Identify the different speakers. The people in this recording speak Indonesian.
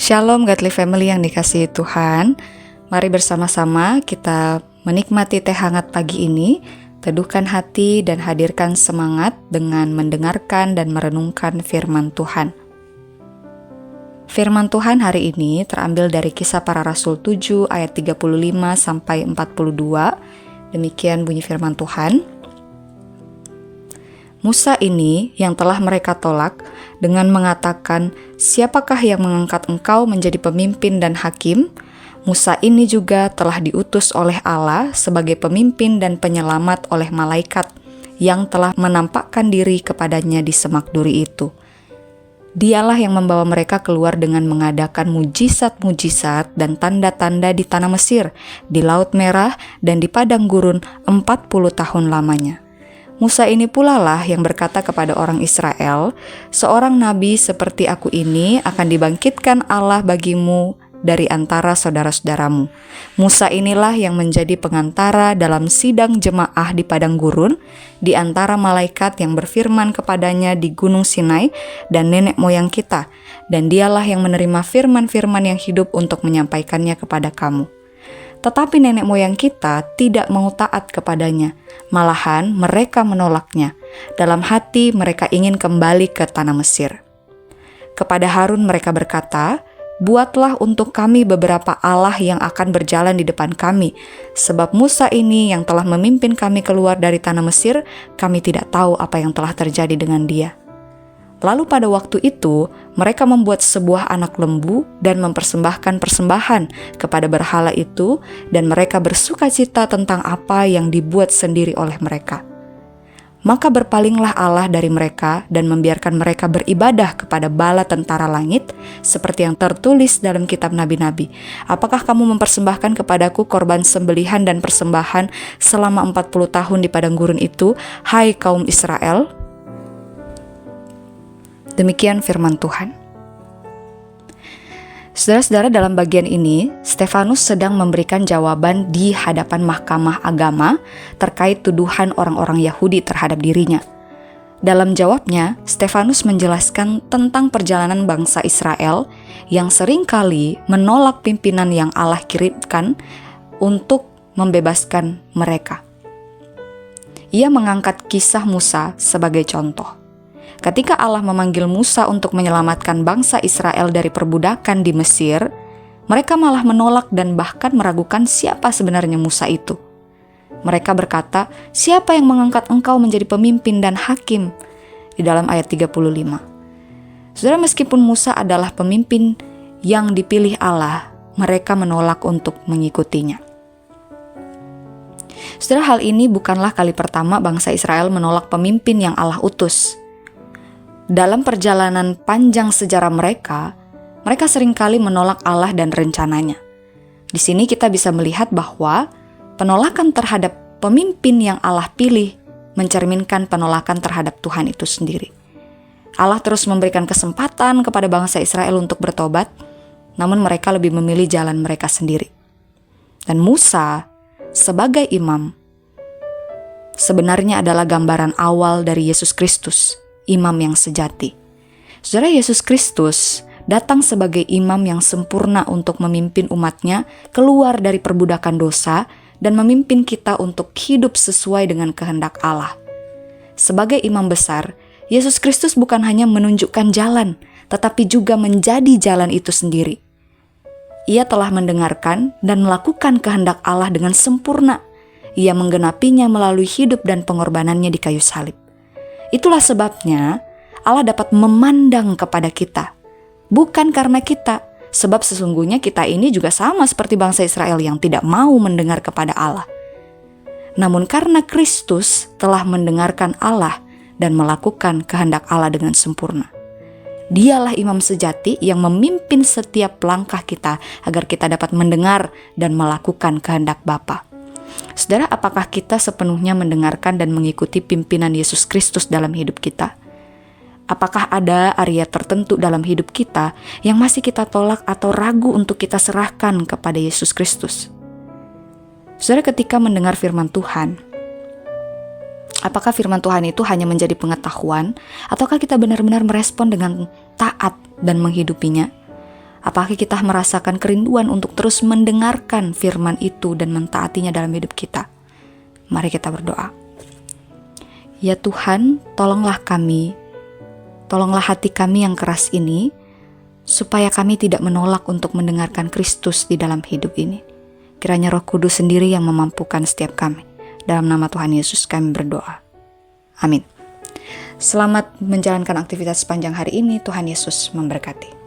Speaker 1: Shalom Godly Family yang dikasihi Tuhan. Mari bersama-sama kita menikmati teh hangat pagi ini, teduhkan hati dan hadirkan semangat dengan mendengarkan dan merenungkan firman Tuhan. Firman Tuhan hari ini terambil dari Kisah Para Rasul 7 ayat 35 sampai 42. Demikian bunyi firman Tuhan. Musa ini yang telah mereka tolak dengan mengatakan, "Siapakah yang mengangkat engkau menjadi pemimpin dan hakim?" Musa ini juga telah diutus oleh Allah sebagai pemimpin dan penyelamat oleh malaikat yang telah menampakkan diri kepadanya di semak duri itu. Dialah yang membawa mereka keluar dengan mengadakan mujizat-mujizat dan tanda-tanda di tanah Mesir, di Laut Merah, dan di padang gurun 40 tahun lamanya. Musa ini pula lah yang berkata kepada orang Israel, "Seorang nabi seperti aku ini akan dibangkitkan Allah bagimu dari antara saudara-saudaramu." Musa inilah yang menjadi pengantara dalam sidang jemaah di padang gurun, di antara malaikat yang berfirman kepadanya di gunung Sinai dan nenek moyang kita, dan dialah yang menerima firman-firman yang hidup untuk menyampaikannya kepada kamu. Tetapi nenek moyang kita tidak mau taat kepadanya, malahan mereka menolaknya. Dalam hati mereka ingin kembali ke tanah Mesir. Kepada Harun mereka berkata, "Buatlah untuk kami beberapa Allah yang akan berjalan di depan kami, sebab Musa ini yang telah memimpin kami keluar dari tanah Mesir, kami tidak tahu apa yang telah terjadi dengan dia." Lalu pada waktu itu, mereka membuat sebuah anak lembu dan mempersembahkan persembahan kepada berhala itu, dan mereka bersukacita tentang apa yang dibuat sendiri oleh mereka. Maka berpalinglah Allah dari mereka dan membiarkan mereka beribadah kepada bala tentara langit, seperti yang tertulis dalam kitab nabi-nabi. "Apakah kamu mempersembahkan kepadaku korban sembelihan dan persembahan selama 40 tahun di padang gurun itu, hai kaum Israel?" Demikian firman Tuhan. Saudara-saudara, dalam bagian ini, Stefanus sedang memberikan jawaban di hadapan mahkamah agama terkait tuduhan orang-orang Yahudi terhadap dirinya. Dalam jawabnya, Stefanus menjelaskan tentang perjalanan bangsa Israel yang seringkali menolak pimpinan yang Allah kirimkan untuk membebaskan mereka. Ia mengangkat kisah Musa sebagai contoh. Ketika Allah memanggil Musa untuk menyelamatkan bangsa Israel dari perbudakan di Mesir, mereka malah menolak dan bahkan meragukan siapa sebenarnya Musa itu. Mereka berkata, "Siapa yang mengangkat engkau menjadi pemimpin dan hakim?" Di dalam ayat 35. Saudara, meskipun Musa adalah pemimpin yang dipilih Allah, mereka menolak untuk mengikutinya. Saudara, hal ini bukanlah kali pertama bangsa Israel menolak pemimpin yang Allah utus. Dalam perjalanan panjang sejarah mereka seringkali menolak Allah dan rencananya. Di sini kita bisa melihat bahwa penolakan terhadap pemimpin yang Allah pilih mencerminkan penolakan terhadap Tuhan itu sendiri. Allah terus memberikan kesempatan kepada bangsa Israel untuk bertobat, namun mereka lebih memilih jalan mereka sendiri. Dan Musa sebagai imam sebenarnya adalah gambaran awal dari Yesus Kristus, imam yang sejati. Saudara, Yesus Kristus datang sebagai imam yang sempurna untuk memimpin umatnya keluar dari perbudakan dosa dan memimpin kita untuk hidup sesuai dengan kehendak Allah. Sebagai imam besar, Yesus Kristus bukan hanya menunjukkan jalan, tetapi juga menjadi jalan itu sendiri. Ia telah mendengarkan dan melakukan kehendak Allah dengan sempurna. Ia menggenapinya melalui hidup dan pengorbanannya di kayu salib. Itulah sebabnya Allah dapat memandang kepada kita, bukan karena kita, sebab sesungguhnya kita ini juga sama seperti bangsa Israel yang tidak mau mendengar kepada Allah. Namun karena Kristus telah mendengarkan Allah dan melakukan kehendak Allah dengan sempurna. Dialah imam sejati yang memimpin setiap langkah kita agar kita dapat mendengar dan melakukan kehendak Bapa. Saudara, apakah kita sepenuhnya mendengarkan dan mengikuti pimpinan Yesus Kristus dalam hidup kita? Apakah ada area tertentu dalam hidup kita yang masih kita tolak atau ragu untuk kita serahkan kepada Yesus Kristus? Saudara, ketika mendengar firman Tuhan, apakah firman Tuhan itu hanya menjadi pengetahuan, ataukah kita benar-benar merespon dengan taat dan menghidupinya? Apakah kita merasakan kerinduan untuk terus mendengarkan firman itu dan mentaatinya dalam hidup kita? Mari kita berdoa. Ya Tuhan, tolonglah kami, tolonglah hati kami yang keras ini, supaya kami tidak menolak untuk mendengarkan Kristus di dalam hidup ini. Kiranya Roh Kudus sendiri yang memampukan setiap kami. Dalam nama Tuhan Yesus kami berdoa. Amin. Selamat menjalankan aktivitas sepanjang hari ini. Tuhan Yesus memberkati.